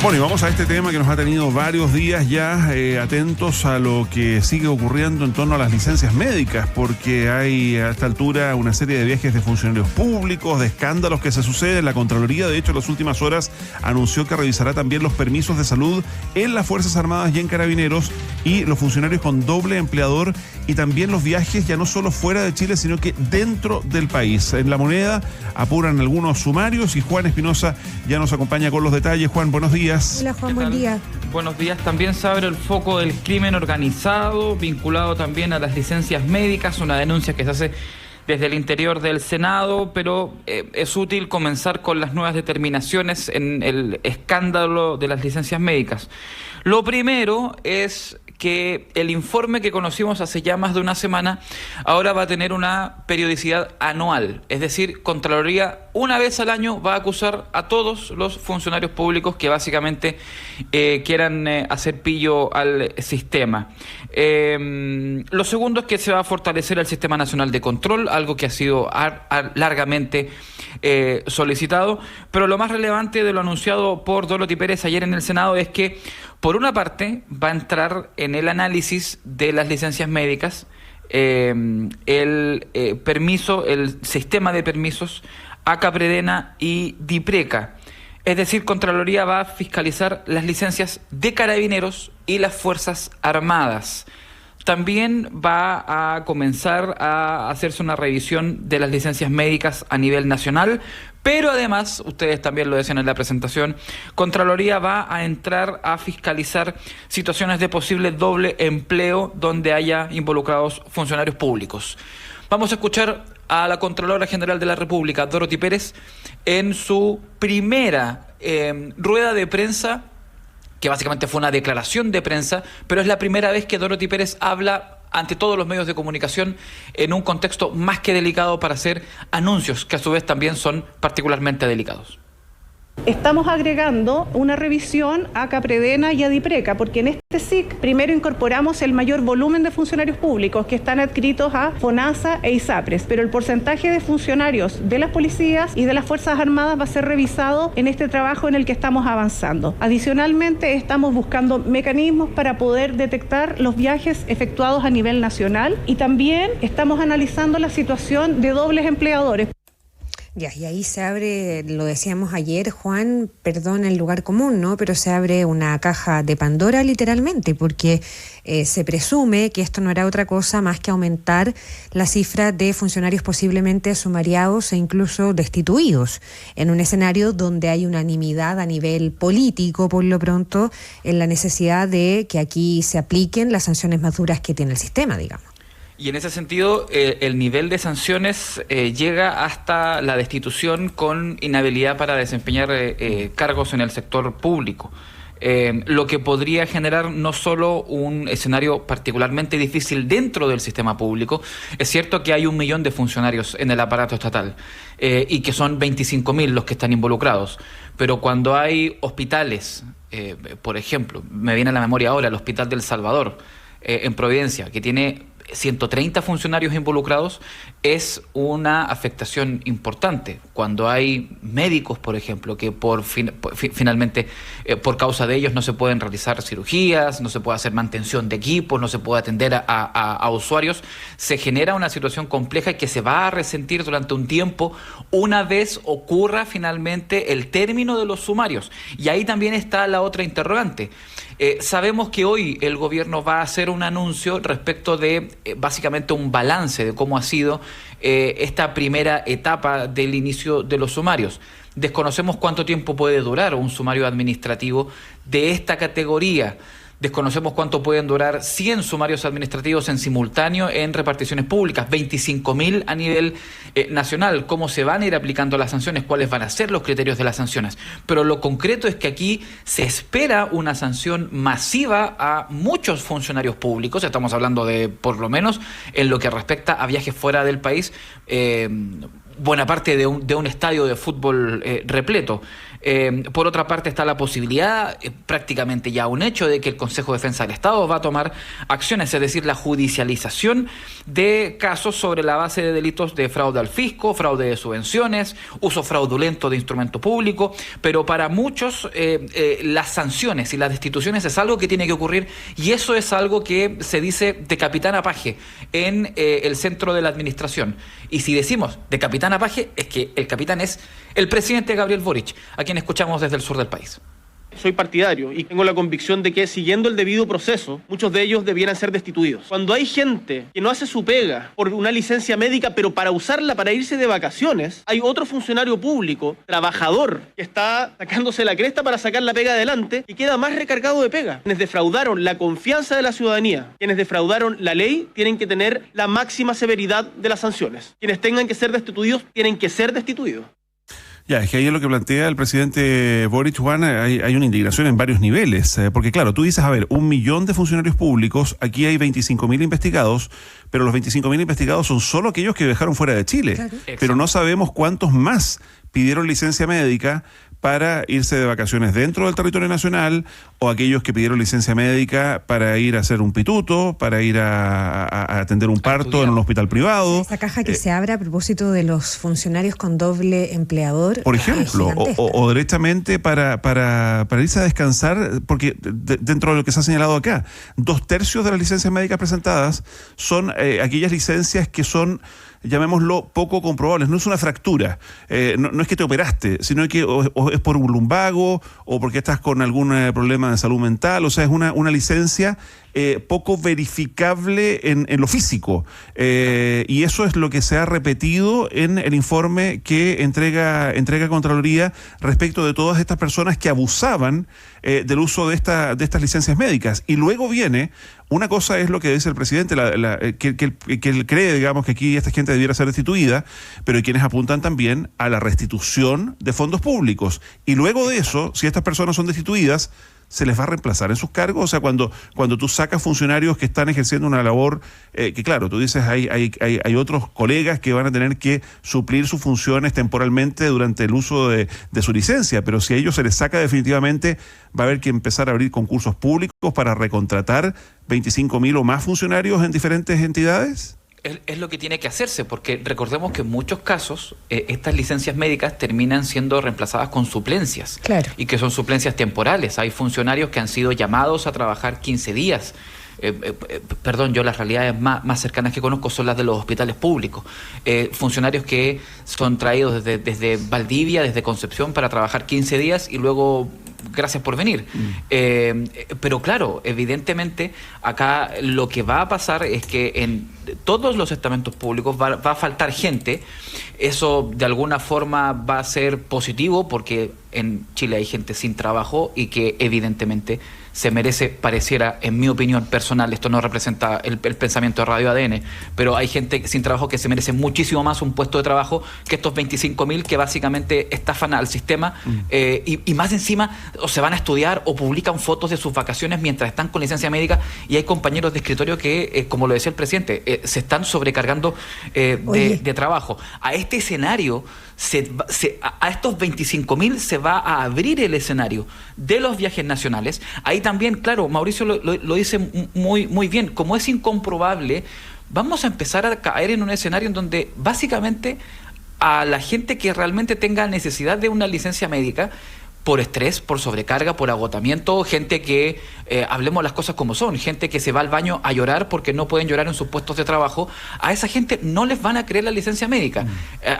Bueno, y vamos a este tema que nos ha tenido varios días ya atentos a lo que sigue ocurriendo en torno a las licencias médicas, porque hay a esta altura una serie de viajes de funcionarios públicos, de escándalos que se suceden. La Contraloría, de hecho, en las últimas horas anunció que revisará también los permisos de salud en las Fuerzas Armadas y en Carabineros y los funcionarios con doble empleador, y también los viajes ya no solo fuera de Chile, sino que dentro del país. En La Moneda apuran algunos sumarios y Juan Espinosa ya nos acompaña con los detalles. Juan, buenos días. Hola Juan, buen día. Buenos días. También se abre el foco del crimen organizado, vinculado también a las licencias médicas, una denuncia que se hace desde el interior del Senado, pero es útil comenzar con las nuevas determinaciones en el escándalo de las licencias médicas. Lo primero es que el informe que conocimos hace ya más de una semana ahora va a tener una periodicidad anual, es decir, Contraloría una vez al año va a acusar a todos los funcionarios públicos que básicamente quieran hacer pillo al sistema. Lo segundo es que se va a fortalecer el Sistema Nacional de Control, algo que ha sido largamente solicitado, pero lo más relevante de lo anunciado por Dorothy Pérez ayer en el Senado es que, por una parte, va a entrar en el análisis de las licencias médicas el sistema de permisos ACA-Predena y DIPRECA. Es decir, Contraloría va a fiscalizar las licencias de Carabineros y las Fuerzas Armadas. También va a comenzar a hacerse una revisión de las licencias médicas a nivel nacional, pero además, ustedes también lo decían en la presentación, Contraloría va a entrar a fiscalizar situaciones de posible doble empleo donde haya involucrados funcionarios públicos. Vamos a escuchar a la Contralora General de la República, Dorothy Pérez, en su primera rueda de prensa, que básicamente fue una declaración de prensa, pero es la primera vez que Dorothy Pérez habla ante todos los medios de comunicación en un contexto más que delicado para hacer anuncios, que a su vez también son particularmente delicados. Estamos agregando una revisión a ACA-Predena y a DIPRECA, porque en este SIC primero incorporamos el mayor volumen de funcionarios públicos que están adscritos a FONASA e ISAPRES, pero el porcentaje de funcionarios de las policías y de las Fuerzas Armadas va a ser revisado en este trabajo en el que estamos avanzando. Adicionalmente, estamos buscando mecanismos para poder detectar los viajes efectuados a nivel nacional, y también estamos analizando la situación de dobles empleadores. Ya, y ahí se abre, lo decíamos ayer, Juan, perdón el lugar común, ¿no? Pero se abre una caja de Pandora literalmente, porque se presume que esto no hará otra cosa más que aumentar la cifra de funcionarios posiblemente sumariados e incluso destituidos, en un escenario donde hay unanimidad a nivel político, por lo pronto, en la necesidad de que aquí se apliquen las sanciones más duras que tiene el sistema, digamos. Y en ese sentido, el nivel de sanciones llega hasta la destitución con inhabilidad para desempeñar cargos en el sector público. Lo que podría generar no solo un escenario particularmente difícil dentro del sistema público. Es cierto que hay 1 millón de funcionarios en el aparato estatal y que son 25.000 los que están involucrados, pero cuando hay hospitales, por ejemplo, me viene a la memoria ahora el Hospital del Salvador en Providencia, que tiene 130 funcionarios involucrados, es una afectación importante. Cuando hay médicos, por ejemplo, que finalmente por causa de ellos no se pueden realizar cirugías, no se puede hacer mantención de equipos, no se puede atender a usuarios, se genera una situación compleja que se va a resentir durante un tiempo una vez ocurra finalmente el término de los sumarios. Y ahí también está la otra interrogante. Sabemos que hoy el gobierno va a hacer un anuncio respecto de básicamente un balance de cómo ha sido esta primera etapa del inicio de los sumarios. Desconocemos cuánto tiempo puede durar un sumario administrativo de esta categoría. Desconocemos cuánto pueden durar 100 sumarios administrativos en simultáneo en reparticiones públicas, 25.000 a nivel nacional, cómo se van a ir aplicando las sanciones, cuáles van a ser los criterios de las sanciones. Pero lo concreto es que aquí se espera una sanción masiva a muchos funcionarios públicos. Estamos hablando de, por lo menos, en lo que respecta a viajes fuera del país, buena parte de un estadio de fútbol repleto. Por otra parte está la posibilidad, prácticamente ya un hecho, de que el Consejo de Defensa del Estado va a tomar acciones, es decir, la judicialización de casos sobre la base de delitos de fraude al fisco, fraude de subvenciones, uso fraudulento de instrumento público, pero para muchos las sanciones y las destituciones es algo que tiene que ocurrir, y eso es algo que se dice de capitán a paje en el centro de la administración. Y si decimos de capitán a paje, es que el capitán es el presidente Gabriel Boric, a quien escuchamos desde el sur del país. Soy partidario y tengo la convicción de que, siguiendo el debido proceso, muchos de ellos debieran ser destituidos. Cuando hay gente que no hace su pega por una licencia médica, pero para usarla para irse de vacaciones, hay otro funcionario público, trabajador, que está sacándose la cresta para sacar la pega adelante y queda más recargado de pega. Quienes defraudaron la confianza de la ciudadanía, quienes defraudaron la ley, tienen que tener la máxima severidad de las sanciones. Quienes tengan que ser destituidos, tienen que ser destituidos. Ya, es que ahí es lo que plantea el presidente Boric, Juan, hay una indignación en varios niveles, porque claro, tú dices, a ver, 1 millón de funcionarios públicos, aquí hay 25.000 investigados, pero los 25.000 investigados son solo aquellos que viajaron fuera de Chile, claro. Pero no sabemos cuántos más pidieron licencia médica para irse de vacaciones dentro del territorio nacional, o aquellos que pidieron licencia médica para ir a hacer un pituto, para ir a atender un parto en un hospital privado. Esa caja que se abre a propósito de los funcionarios con doble empleador, por ejemplo, o directamente para irse a descansar, porque dentro de lo que se ha señalado acá, 2/3 de las licencias médicas presentadas son aquellas licencias que son, llamémoslo, poco comprobables. No es una fractura, no es que te operaste, sino que o es por un lumbago o porque estás con algún problema de salud mental. O sea, es una licencia poco verificable en lo físico, y eso es lo que se ha repetido en el informe que entrega Contraloría respecto de todas estas personas que abusaban del uso de estas licencias médicas. Y luego viene, una cosa es lo que dice el presidente, que él cree, digamos, que aquí esta gente debiera ser destituida, pero hay quienes apuntan también a la restitución de fondos públicos. Y luego de eso, si estas personas son destituidas, ¿se les va a reemplazar en sus cargos? O sea, cuando tú sacas funcionarios que están ejerciendo una labor, que claro, tú dices, hay otros colegas que van a tener que suplir sus funciones temporalmente durante el uso de su licencia, pero si a ellos se les saca definitivamente, va a haber que empezar a abrir concursos públicos para recontratar 25.000 o más funcionarios en diferentes entidades. Es lo que tiene que hacerse, porque recordemos que en muchos casos estas licencias médicas terminan siendo reemplazadas con suplencias, claro, y que son suplencias temporales. Hay funcionarios que han sido llamados a trabajar 15 días. Perdón, yo las realidades más cercanas que conozco son las de los hospitales públicos. Funcionarios que son traídos desde Valdivia, desde Concepción, para trabajar 15 días y luego gracias por venir. Pero claro, evidentemente acá lo que va a pasar es que en todos los estamentos públicos va a faltar gente. Eso de alguna forma va a ser positivo, porque en Chile hay gente sin trabajo y que evidentemente se merece, pareciera, en mi opinión personal, esto no representa el pensamiento de Radio ADN, pero hay gente sin trabajo que se merece muchísimo más un puesto de trabajo que estos 25.000 que básicamente estafan al sistema, y más encima o se van a estudiar o publican fotos de sus vacaciones mientras están con licencia médica, y hay compañeros de escritorio que, como lo decía el presidente, se están sobrecargando de trabajo. A este escenario, a estos 25.000 se va a abrir el escenario de los viajes nacionales. Ahí también, claro, Mauricio lo dice muy bien, como es incomprobable, vamos a empezar a caer en un escenario en donde básicamente a la gente que realmente tenga necesidad de una licencia médica, por estrés, por sobrecarga, por agotamiento, gente que, hablemos las cosas como son, gente que se va al baño a llorar porque no pueden llorar en sus puestos de trabajo, a esa gente no les van a creer la licencia médica.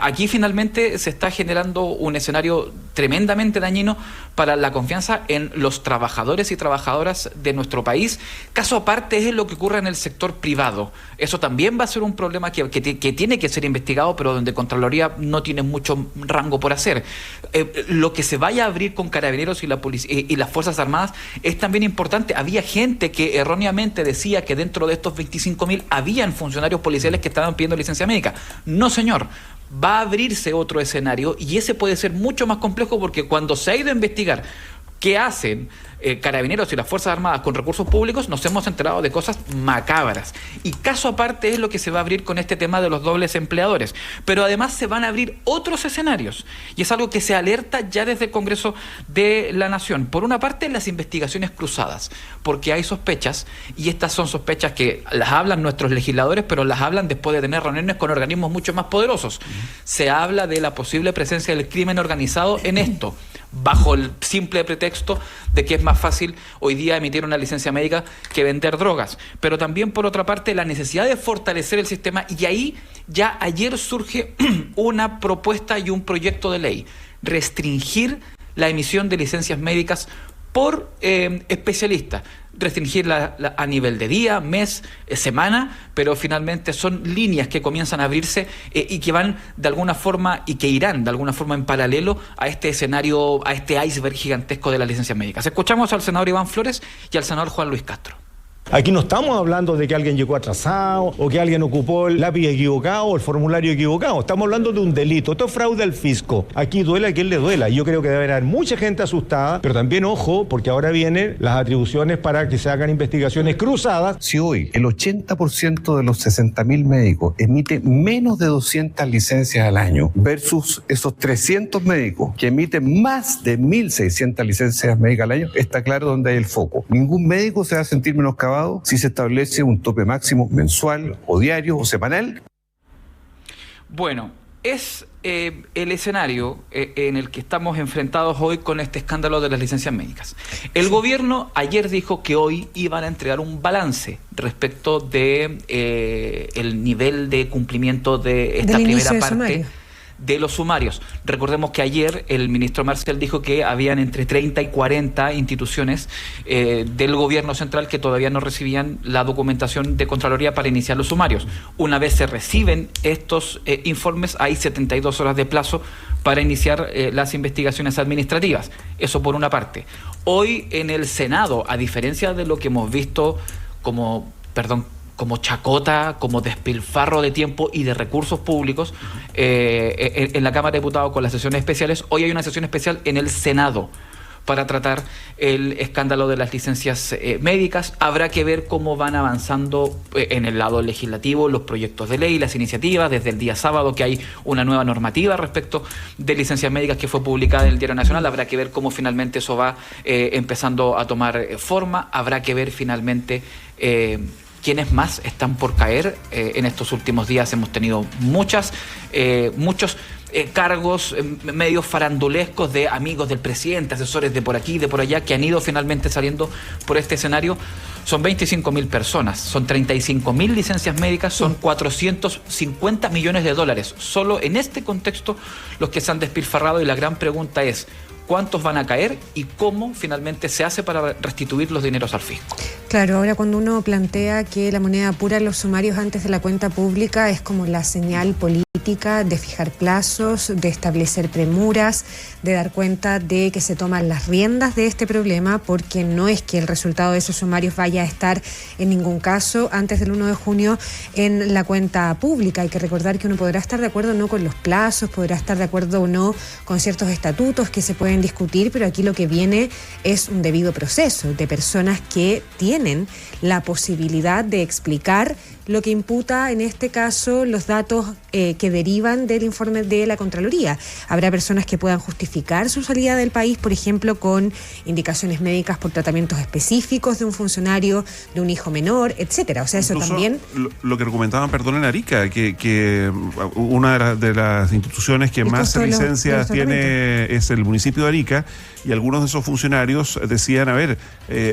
Aquí finalmente se está generando un escenario tremendamente dañino para la confianza en los trabajadores y trabajadoras de nuestro país. Caso aparte es lo que ocurre en el sector privado. Eso también va a ser un problema que tiene que ser investigado, pero donde Contraloría no tiene mucho rango por hacer. Lo que se vaya a abrir con Carabineros y la policía y las Fuerzas Armadas es también importante. Había gente que erróneamente decía que dentro de estos 25.000 habían funcionarios policiales que estaban pidiendo licencia médica. No, señor. Va a abrirse otro escenario y ese puede ser mucho más complejo, porque cuando se ha ido a investigar ¿Qué hacen Carabineros y las Fuerzas Armadas con recursos públicos? Nos hemos enterado de cosas macabras. Y caso aparte es lo que se va a abrir con este tema de los dobles empleadores. Pero además se van a abrir otros escenarios. Y es algo que se alerta ya desde el Congreso de la Nación. Por una parte, las investigaciones cruzadas, porque hay sospechas, y estas son sospechas que las hablan nuestros legisladores, pero las hablan después de tener reuniones con organismos mucho más poderosos. Se habla de la posible presencia del crimen organizado en esto, bajo el simple pretexto de que es más fácil hoy día emitir una licencia médica que vender drogas. Pero también, por otra parte, la necesidad de fortalecer el sistema, y ahí ya ayer surge una propuesta y un proyecto de ley: restringir la emisión de licencias médicas por especialistas, restringirla a nivel de día, mes, semana, pero finalmente son líneas que comienzan a abrirse y que van de alguna forma, y que irán de alguna forma en paralelo a este escenario, a este iceberg gigantesco de las licencias médicas. Escuchamos al senador Iván Flores y al senador Juan Luis Castro. Aquí no estamos hablando de que alguien llegó atrasado o que alguien ocupó el lápiz equivocado o el formulario equivocado. Estamos hablando de un delito. Esto es fraude al fisco. Aquí duele a quien le duela. Yo creo que debe haber mucha gente asustada, pero también ojo, porque ahora vienen las atribuciones para que se hagan investigaciones cruzadas. Si hoy el 80% de los 60.000 médicos emite menos de 200 licencias al año versus esos 300 médicos que emiten más de 1.600 licencias médicas al año, está claro dónde hay el foco. Ningún médico se va a sentir menoscabado si se establece un tope máximo mensual o diario o semanal. Bueno, es el escenario en el que estamos enfrentados hoy con este escándalo de las licencias médicas. El gobierno ayer dijo que hoy iban a entregar un balance respecto de el nivel de cumplimiento de esta primera parte de los sumarios. Recordemos que ayer el ministro Marcel dijo que habían entre 30 y 40 instituciones del gobierno central que todavía no recibían la documentación de Contraloría para iniciar los sumarios. Una vez se reciben estos informes, hay 72 horas de plazo para iniciar las investigaciones administrativas. Eso por una parte. Hoy en el Senado, a diferencia de lo que hemos visto como chacota, como despilfarro de tiempo y de recursos públicos en la Cámara de Diputados con las sesiones especiales, hoy hay una sesión especial en el Senado para tratar el escándalo de las licencias médicas. Habrá que ver cómo van avanzando en el lado legislativo los proyectos de ley, las iniciativas, desde el día sábado que hay una nueva normativa respecto de licencias médicas que fue publicada en el Diario Nacional. Habrá que ver cómo finalmente eso va empezando a tomar forma. Habrá que ver finalmente quiénes más están por caer. En estos últimos días hemos tenido muchos cargos medios farandulescos de amigos del presidente, asesores de por aquí y de por allá, que han ido finalmente saliendo por este escenario. Son 25.000 personas, son 35.000 licencias médicas, son 450 millones de dólares. Solo en este contexto los que se han despilfarrado, y la gran pregunta es: ¿cuántos van a caer y cómo finalmente se hace para restituir los dineros al fisco? Claro, ahora cuando uno plantea que la moneda pura en los sumarios antes de la cuenta pública es como la señal política de fijar plazos, de establecer premuras, de dar cuenta de que se toman las riendas de este problema, porque no es que el resultado de esos sumarios vaya a estar en ningún caso antes del 1 de junio en la cuenta pública. Hay que recordar que uno podrá estar de acuerdo o no con los plazos, podrá estar de acuerdo o no con ciertos estatutos que se pueden discutir, pero aquí lo que viene es un debido proceso de personas que tienen la posibilidad de explicar lo que imputa, en este caso, los datos que derivan del informe de la Contraloría. Habrá personas que puedan justificar su salida del país, por ejemplo, con indicaciones médicas por tratamientos específicos de un funcionario, de un hijo menor, etcétera. O sea, eso incluso también. Lo que argumentaban, en Arica, que una de las instituciones que más licencias tiene es el municipio de Arica, y algunos de esos funcionarios decían: a ver,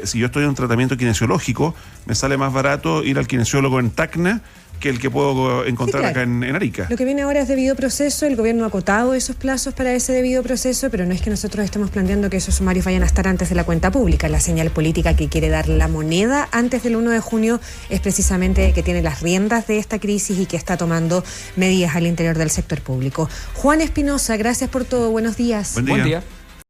si yo estoy en un tratamiento kinesiológico, me sale más barato ir al kinesiólogo en Tacna que el que puedo encontrar acá en Arica. Lo que viene ahora es debido proceso. El gobierno ha acotado esos plazos para ese debido proceso, pero no es que nosotros estemos planteando que esos sumarios vayan a estar antes de la cuenta pública. La señal política que quiere dar la moneda antes del 1 de junio es precisamente que tiene las riendas de esta crisis y que está tomando medidas al interior del sector público. Juan Espinosa, gracias por todo. Buenos días. Buen día.